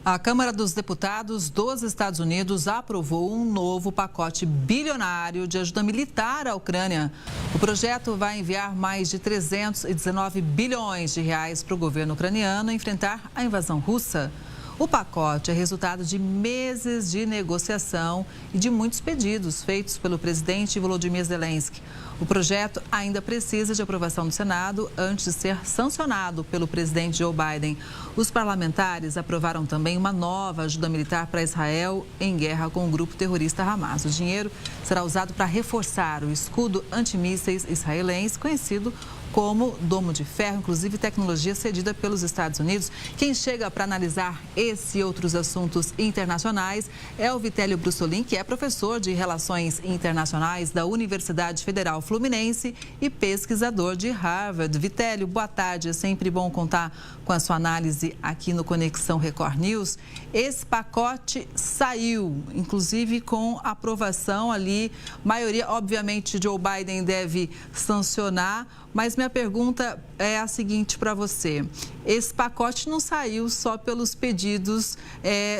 A Câmara dos Deputados dos Estados Unidos aprovou um novo pacote bilionário de ajuda militar à Ucrânia. O projeto vai enviar mais de 319 bilhões de reais para o governo ucraniano enfrentar a invasão russa. O pacote é resultado de meses de negociação e de muitos pedidos feitos pelo presidente Volodymyr Zelensky. O projeto ainda precisa de aprovação do Senado antes de ser sancionado pelo presidente Joe Biden. Os parlamentares aprovaram também uma nova ajuda militar para Israel em guerra com o grupo terrorista Hamas. O dinheiro será usado para reforçar o escudo antimísseis israelense, conhecido como Domo de Ferro, inclusive tecnologia cedida pelos Estados Unidos. Quem chega para analisar esse e outros assuntos internacionais é o Vitélio Brussolin, que é professor de Relações Internacionais da Universidade Federal Fluminense e pesquisador de Harvard. Vitélio, boa tarde. É sempre bom contar com a sua análise aqui no Conexão Record News. Esse pacote saiu, inclusive com aprovação ali, maioria, obviamente, Joe Biden deve sancionar, mas minha pergunta é a seguinte para você. Esse pacote não saiu só pelos pedidos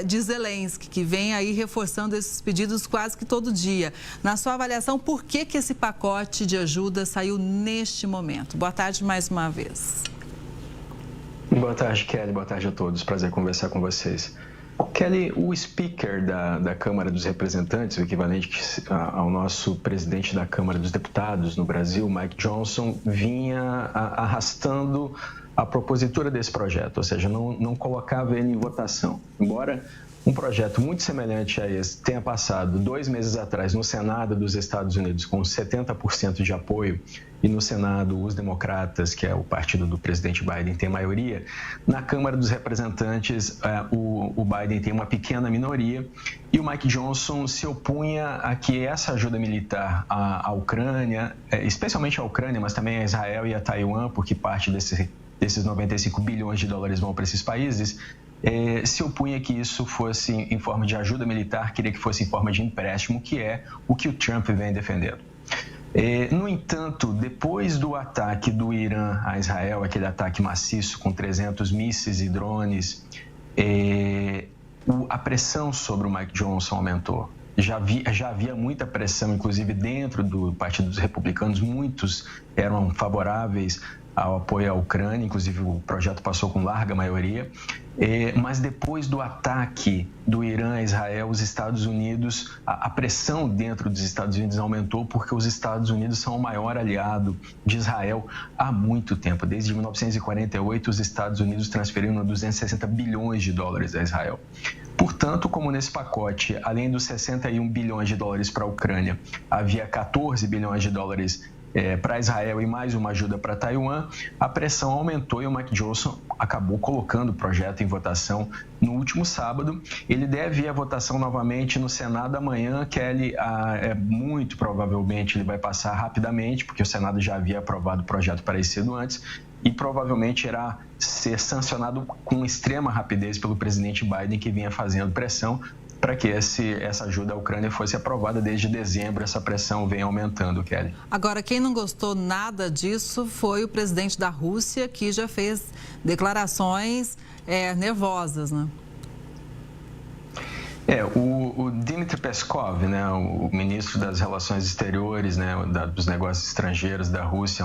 de Zelensky, que vem aí reforçando esses pedidos quase que todo dia. Na sua avaliação, por que esse pacote de ajuda saiu neste momento? Boa tarde mais uma vez. Boa tarde, Kelly. Boa tarde a todos. Prazer conversar com vocês. Kelly, o speaker da Câmara dos Representantes, o equivalente ao nosso presidente da Câmara dos Deputados no Brasil, Mike Johnson, vinha arrastando a propositura desse projeto, ou seja, não colocava ele em votação. Embora um projeto muito semelhante a esse tenha passado 2 meses atrás no Senado dos Estados Unidos com 70% de apoio e no Senado os democratas, que é o partido do presidente Biden, tem maioria, na Câmara dos Representantes o Biden tem uma pequena minoria e o Mike Johnson se opunha a que essa ajuda militar à Ucrânia, especialmente à Ucrânia, mas também a Israel e a Taiwan, porque parte desses 95 bilhões de dólares vão para esses países, se opunha que isso fosse em forma de ajuda militar, queria que fosse em forma de empréstimo, que é o que o Trump vem defendendo. No entanto, depois do ataque do Irã a Israel, aquele ataque maciço com 300 mísseis e drones, a pressão sobre o Mike Johnson aumentou. Já havia muita pressão, inclusive dentro do Partido dos Republicanos, muitos eram favoráveis ao apoio à Ucrânia, inclusive o projeto passou com larga maioria, mas depois do ataque do Irã a Israel, os Estados Unidos, a pressão dentro dos Estados Unidos aumentou porque os Estados Unidos são o maior aliado de Israel há muito tempo. Desde 1948, os Estados Unidos transferiram 260 bilhões de dólares a Israel. Portanto, como nesse pacote, além dos 61 bilhões de dólares para a Ucrânia, havia 14 bilhões de dólares para Israel e mais uma ajuda para Taiwan, a pressão aumentou e o Mike Johnson acabou colocando o projeto em votação no último sábado. Ele deve ir à votação novamente no Senado amanhã, Kelly, muito provavelmente ele vai passar rapidamente, porque o Senado já havia aprovado o projeto parecido antes, e provavelmente irá ser sancionado com extrema rapidez pelo presidente Biden, que vinha fazendo pressão para que essa ajuda à Ucrânia fosse aprovada desde dezembro. Essa pressão vem aumentando, Kelly. Agora, quem não gostou nada disso foi o presidente da Rússia, que já fez declarações nervosas, né? O Dmitry Peskov, né, o ministro das Relações Exteriores, né, dos Negócios Estrangeiros da Rússia,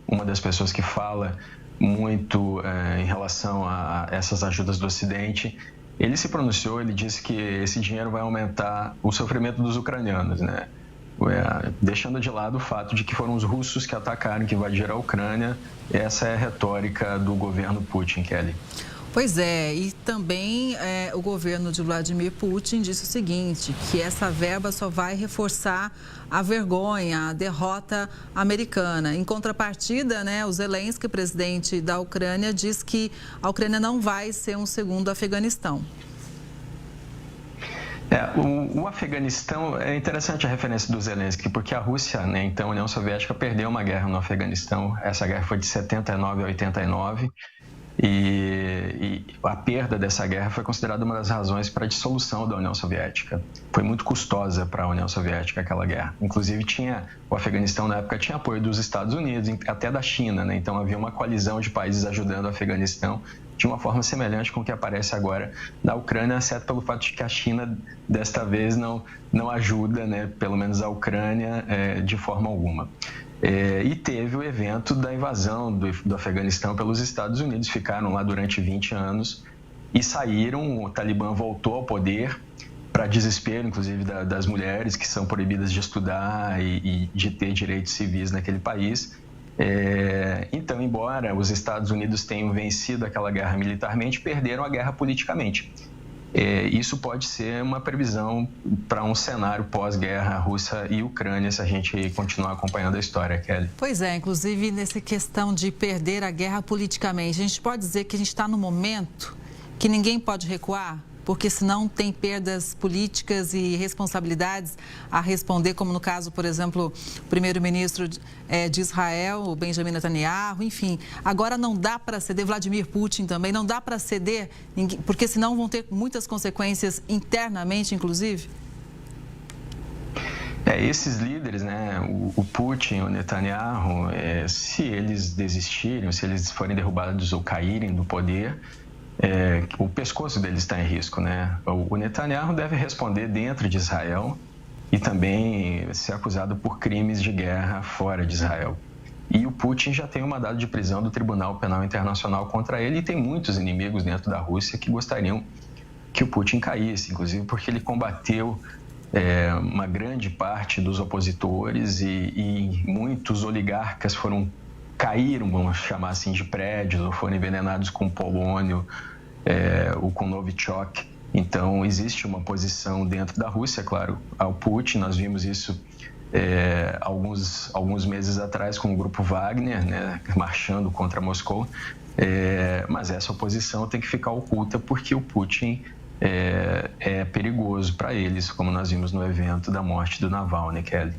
uma das pessoas que fala muito em relação a essas ajudas do Ocidente, ele se pronunciou, ele disse que esse dinheiro vai aumentar o sofrimento dos ucranianos, né? Deixando de lado o fato de que foram os russos que atacaram, que invadiram a Ucrânia. Essa é a retórica do governo Putin, Kelly. Pois é, e também o governo de Vladimir Putin disse o seguinte, que essa verba só vai reforçar a vergonha, a derrota americana. Em contrapartida, né, o Zelensky, presidente da Ucrânia, diz que a Ucrânia não vai ser um segundo Afeganistão. O Afeganistão, é interessante a referência do Zelensky, porque a Rússia, né, então a União Soviética, perdeu uma guerra no Afeganistão. Essa guerra foi de 79 a 89. E a perda dessa guerra foi considerada uma das razões para a dissolução da União Soviética. Foi muito custosa para a União Soviética aquela guerra. Inclusive, o Afeganistão, na época, tinha apoio dos Estados Unidos, até da China, né? Então, havia uma coalizão de países ajudando o Afeganistão, de uma forma semelhante com o que aparece agora na Ucrânia, exceto pelo fato de que a China, desta vez, não ajuda, né, pelo menos a Ucrânia, de forma alguma. E teve o evento da invasão do Afeganistão pelos Estados Unidos, ficaram lá durante 20 anos e saíram, o Talibã voltou ao poder, para desespero, inclusive, das mulheres que são proibidas de estudar e de ter direitos civis naquele país. Então, embora os Estados Unidos tenham vencido aquela guerra militarmente, perderam a guerra politicamente. Isso pode ser uma previsão para um cenário pós-guerra Rússia e Ucrânia, se a gente continuar acompanhando a história, Kelly. Pois é, inclusive nessa questão de perder a guerra politicamente, a gente pode dizer que a gente está no momento que ninguém pode recuar? Porque senão tem perdas políticas e responsabilidades a responder, como no caso, por exemplo, o primeiro-ministro de Israel, o Benjamin Netanyahu, enfim. Agora não dá para ceder, Vladimir Putin também, não dá para ceder, porque senão vão ter muitas consequências internamente, inclusive? Esses líderes, né, o Putin, o Netanyahu, se eles desistirem, se eles forem derrubados ou caírem do poder, o pescoço deles está em risco, né? O Netanyahu deve responder dentro de Israel e também ser acusado por crimes de guerra fora de Israel. E o Putin já tem um mandado de prisão do Tribunal Penal Internacional contra ele e tem muitos inimigos dentro da Rússia que gostariam que o Putin caísse, inclusive porque ele combateu uma grande parte dos opositores e muitos oligarcas caíram, vamos chamar assim, de prédios ou foram envenenados com polônio ou com Novichok. Então, existe uma posição dentro da Rússia, claro, ao Putin. Nós vimos isso alguns meses atrás com o grupo Wagner, né, marchando contra Moscou. Mas essa oposição tem que ficar oculta porque o Putin é perigoso para eles, como nós vimos no evento da morte do Navalny, Kelly.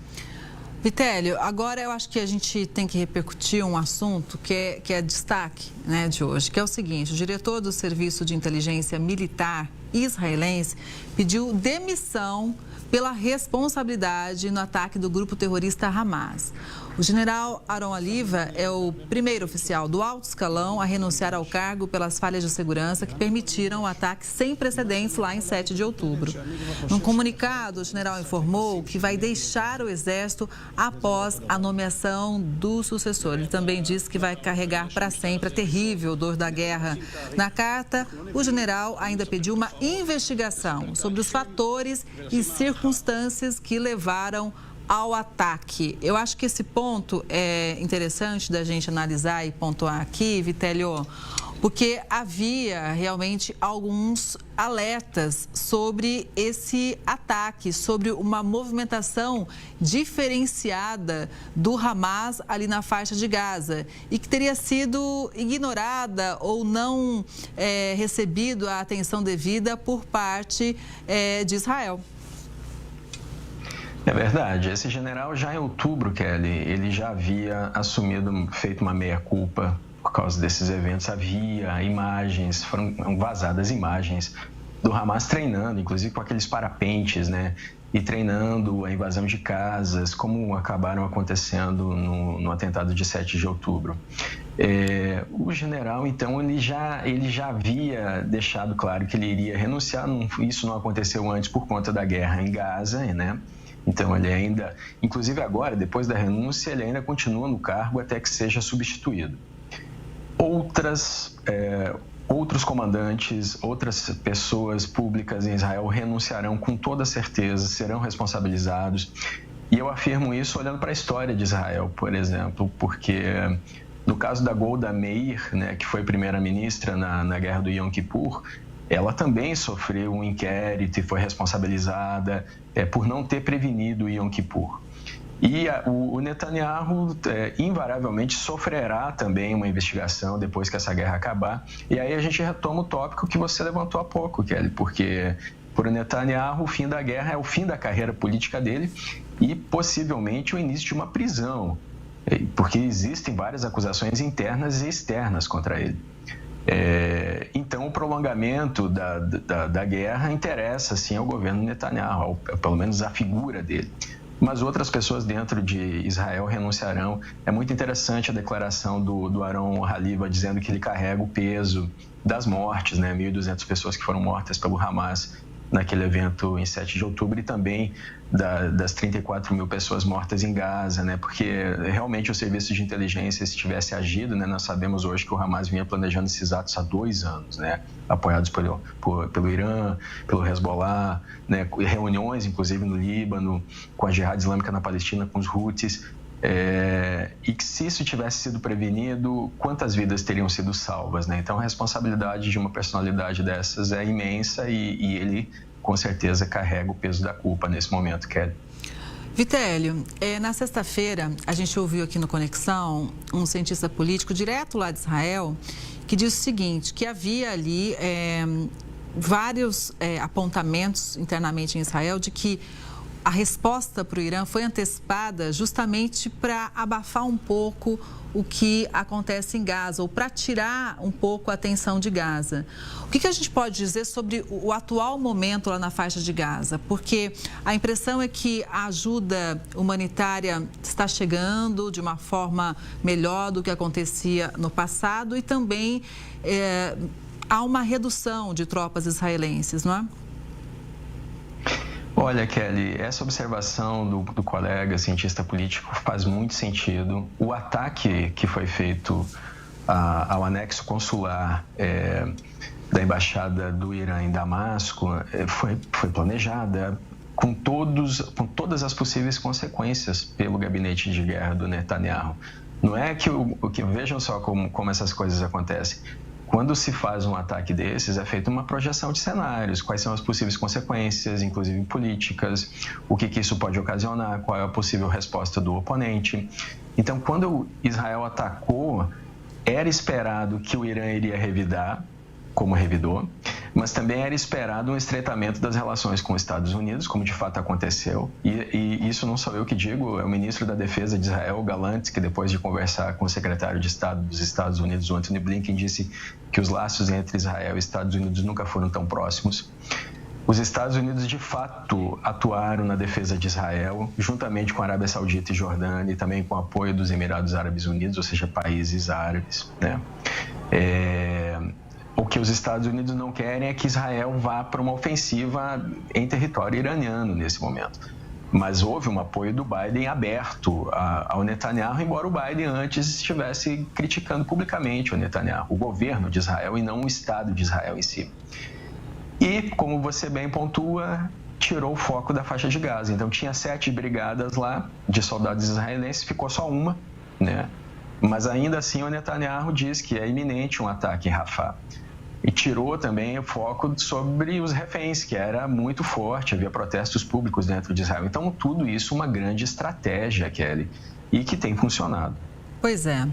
Vitélio, agora eu acho que a gente tem que repercutir um assunto que é destaque, né, de hoje, que é o seguinte: o diretor do Serviço de Inteligência Militar israelense pediu demissão pela responsabilidade no ataque do grupo terrorista Hamas. O general Aron Aliva é o primeiro oficial do alto escalão a renunciar ao cargo pelas falhas de segurança que permitiram o ataque sem precedentes lá em 7 de outubro. Num comunicado, o general informou que vai deixar o Exército após a nomeação do sucessor. Ele também disse que vai carregar para sempre a terrível dor da guerra. Na carta, o general ainda pediu uma investigação sobre os fatores e circunstâncias que levaram ao ataque. Eu acho que esse ponto é interessante da gente analisar e pontuar aqui, Vitélio, porque havia realmente alguns alertas sobre esse ataque, sobre uma movimentação diferenciada do Hamas ali na faixa de Gaza e que teria sido ignorada ou não recebido a atenção devida por parte de Israel. É verdade. Esse general, já em outubro, Kelly, ele já havia feito uma meia-culpa por causa desses eventos. Havia imagens, foram vazadas imagens do Hamas treinando, inclusive com aqueles parapentes, né? E treinando a invasão de casas, como acabaram acontecendo no atentado de 7 de outubro. O general, então, ele já havia deixado claro que ele iria renunciar. Isso não aconteceu antes por conta da guerra em Gaza, né? Então, ele ainda, inclusive agora, depois da renúncia, ele ainda continua no cargo até que seja substituído. Outros comandantes, outras pessoas públicas em Israel renunciarão com toda certeza, serão responsabilizados. E eu afirmo isso olhando para a história de Israel, por exemplo, porque no caso da Golda Meir, né, que foi primeira-ministra na guerra do Yom Kippur, ela também sofreu um inquérito e foi responsabilizada por não ter prevenido o Yom Kippur. E o Netanyahu invariavelmente sofrerá também uma investigação depois que essa guerra acabar. E aí a gente retoma o tópico que você levantou há pouco, Kelly, porque para o Netanyahu o fim da guerra é o fim da carreira política dele e possivelmente o início de uma prisão, porque existem várias acusações internas e externas contra ele. Então, o prolongamento da guerra interessa, sim, ao governo Netanyahu, pelo menos a figura dele. Mas outras pessoas dentro de Israel renunciarão. É muito interessante a declaração do Aron Haliva dizendo que ele carrega o peso das mortes, né? 1.200 pessoas que foram mortas pelo Hamas naquele evento em 7 de outubro e também das 34 mil pessoas mortas em Gaza, né? Porque realmente o serviço de inteligência, se tivesse agido, né? Nós sabemos hoje que o Hamas vinha planejando esses atos há 2 anos, né? Apoiados pelo Irã, pelo Hezbollah, né? Reuniões, inclusive, no Líbano, com a Jihad Islâmica na Palestina, com os Houthis. E que se isso tivesse sido prevenido, quantas vidas teriam sido salvas, né? Então a responsabilidade de uma personalidade dessas é imensa e ele com certeza carrega o peso da culpa nesse momento, Kelly. Vitélio, na sexta-feira a gente ouviu aqui no Conexão um cientista político direto lá de Israel que disse o seguinte, que havia ali vários apontamentos internamente em Israel de que a resposta para o Irã foi antecipada justamente para abafar um pouco o que acontece em Gaza, ou para tirar um pouco a atenção de Gaza. O que a gente pode dizer sobre o atual momento lá na faixa de Gaza? Porque a impressão é que a ajuda humanitária está chegando de uma forma melhor do que acontecia no passado e também há uma redução de tropas israelenses, não é? Olha, Kelly, essa observação do colega cientista político faz muito sentido. O ataque que foi feito ao anexo consular da Embaixada do Irã em Damasco foi planejada com todas as possíveis consequências pelo gabinete de guerra do Netanyahu. Não é que vejam só como essas coisas acontecem. Quando se faz um ataque desses, é feita uma projeção de cenários, quais são as possíveis consequências, inclusive políticas, o que isso pode ocasionar, qual é a possível resposta do oponente. Então, quando Israel atacou, era esperado que o Irã iria revidar, como revidou, mas também era esperado um estreitamento das relações com os Estados Unidos, como de fato aconteceu. E isso não sou eu que digo, é o ministro da Defesa de Israel, Gallant, que depois de conversar com o secretário de Estado dos Estados Unidos, o Antony Blinken, disse que os laços entre Israel e Estados Unidos nunca foram tão próximos. Os Estados Unidos, de fato, atuaram na defesa de Israel, juntamente com a Arábia Saudita e Jordânia, e também com o apoio dos Emirados Árabes Unidos, ou seja, países árabes, né? O que os Estados Unidos não querem é que Israel vá para uma ofensiva em território iraniano nesse momento. Mas houve um apoio do Biden aberto ao Netanyahu, embora o Biden antes estivesse criticando publicamente o Netanyahu, o governo de Israel e não o Estado de Israel em si. E, como você bem pontua, tirou o foco da faixa de Gaza. Então tinha 7 brigadas lá de soldados israelenses, ficou só uma, né? Mas ainda assim o Netanyahu diz que é iminente um ataque em Rafah. E tirou também o foco sobre os reféns, que era muito forte, havia protestos públicos dentro de Israel. Então, tudo isso uma grande estratégia, Kelly, e que tem funcionado. Pois é.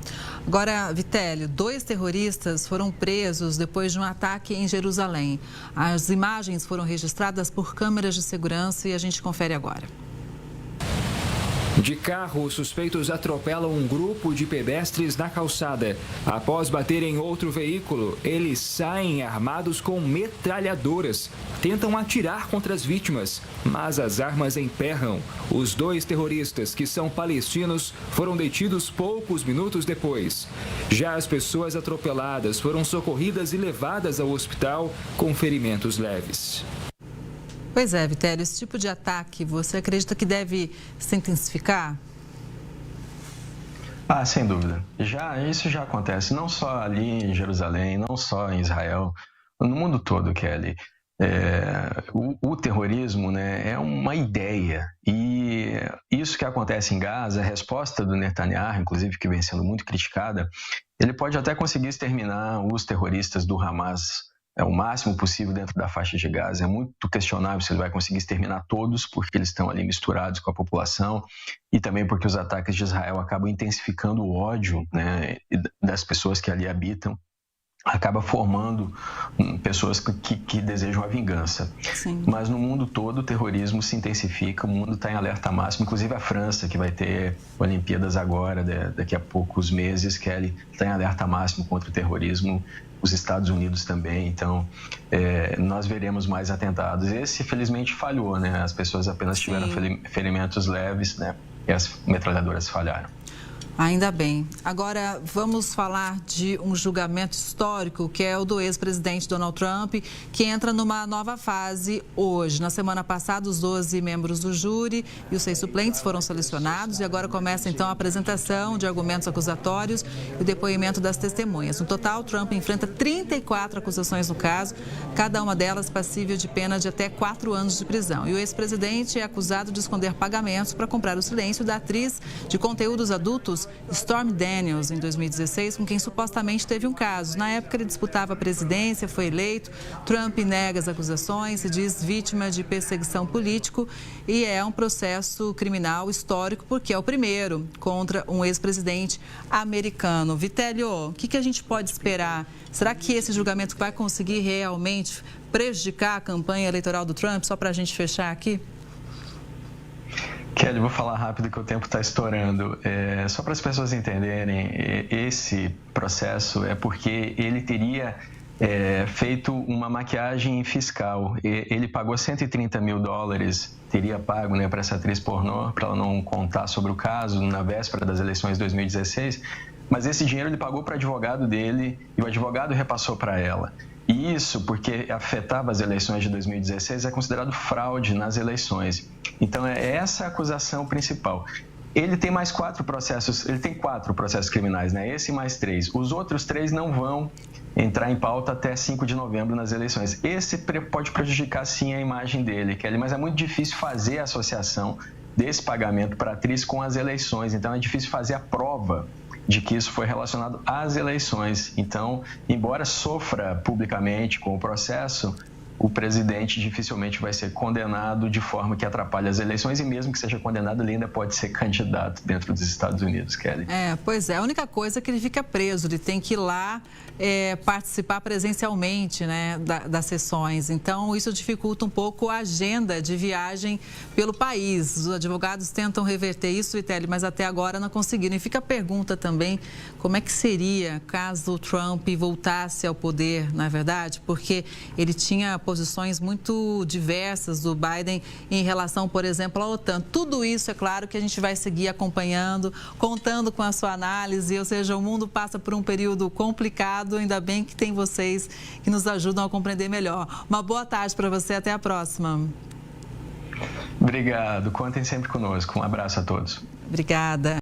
Agora, Vitélio, 2 terroristas foram presos depois de um ataque em Jerusalém. As imagens foram registradas por câmeras de segurança e a gente confere agora. De carro, os suspeitos atropelam um grupo de pedestres na calçada. Após bater em outro veículo, eles saem armados com metralhadoras. Tentam atirar contra as vítimas, mas as armas emperram. Os 2 terroristas, que são palestinos, foram detidos poucos minutos depois. Já as pessoas atropeladas foram socorridas e levadas ao hospital com ferimentos leves. Pois é, Vitélio, esse tipo de ataque, você acredita que deve se intensificar? Sem dúvida. Isso já acontece, não só ali em Jerusalém, não só em Israel, no mundo todo, Kelly. O terrorismo, né, é uma ideia e isso que acontece em Gaza, a resposta do Netanyahu, inclusive, que vem sendo muito criticada, ele pode até conseguir exterminar os terroristas do Hamas o máximo possível dentro da faixa de Gaza. É muito questionável se ele vai conseguir exterminar todos, porque eles estão ali misturados com a população e também porque os ataques de Israel acabam intensificando o ódio, né, das pessoas que ali habitam. Acaba formando pessoas que desejam a vingança. Sim. Mas no mundo todo o terrorismo se intensifica, o mundo está em alerta máximo, inclusive a França, que vai ter Olimpíadas agora, daqui a poucos meses, Kelly, está em alerta máximo contra o terrorismo, os Estados Unidos também, então nós veremos mais atentados. Esse, felizmente, falhou, né? As pessoas apenas tiveram ferimentos leves, né? E as metralhadoras falharam. Ainda bem. Agora, vamos falar de um julgamento histórico, que é o do ex-presidente Donald Trump, que entra numa nova fase hoje. Na semana passada, os 12 membros do júri e os 6 suplentes foram selecionados e agora começa, então, a apresentação de argumentos acusatórios e o depoimento das testemunhas. No total, Trump enfrenta 34 acusações no caso, cada uma delas passível de pena de até 4 anos de prisão. E o ex-presidente é acusado de esconder pagamentos para comprar o silêncio da atriz de conteúdos adultos Stormy Daniels, em 2016, com quem supostamente teve um caso. Na época, ele disputava a presidência, foi eleito. Trump nega as acusações, se diz vítima de perseguição política e é um processo criminal histórico, porque é o primeiro contra um ex-presidente americano. Vitélio, o que a gente pode esperar? Será que esse julgamento vai conseguir realmente prejudicar a campanha eleitoral do Trump? Só para a gente fechar aqui. Kelly, vou falar rápido que o tempo está estourando. Só para as pessoas entenderem, esse processo é porque ele teria feito uma maquiagem fiscal. Ele pagou $130 mil, teria pago, né, para essa atriz pornô, para ela não contar sobre o caso na véspera das eleições de 2016, mas esse dinheiro ele pagou para o advogado dele e o advogado repassou para ela. E isso, porque afetava as eleições de 2016, é considerado fraude nas eleições. Então, é essa a acusação principal. Ele tem mais 4 processos, ele tem 4 processos criminais, né? Esse mais 3. Os outros 3 não vão entrar em pauta até 5 de novembro nas eleições. Esse pode prejudicar, sim, a imagem dele, Kelly, mas é muito difícil fazer a associação desse pagamento para a atriz com as eleições. Então, é difícil fazer a prova de que isso foi relacionado às eleições. Então, embora sofra publicamente com o processo, o presidente dificilmente vai ser condenado de forma que atrapalhe as eleições e mesmo que seja condenado, ele ainda pode ser candidato dentro dos Estados Unidos, Kelly. Pois é. A única coisa é que ele fica preso, ele tem que ir lá participar presencialmente, né, das sessões. Então, isso dificulta um pouco a agenda de viagem pelo país. Os advogados tentam reverter isso, Vitélio, mas até agora não conseguiram. E fica a pergunta também, como é que seria caso o Trump voltasse ao poder, não é verdade? Porque ele tinha posições muito diversas do Biden em relação, por exemplo, à OTAN. Tudo isso, é claro, que a gente vai seguir acompanhando, contando com a sua análise, ou seja, o mundo passa por um período complicado, ainda bem que tem vocês que nos ajudam a compreender melhor. Uma boa tarde para você, até a próxima. Obrigado, contem sempre conosco. Um abraço a todos. Obrigada.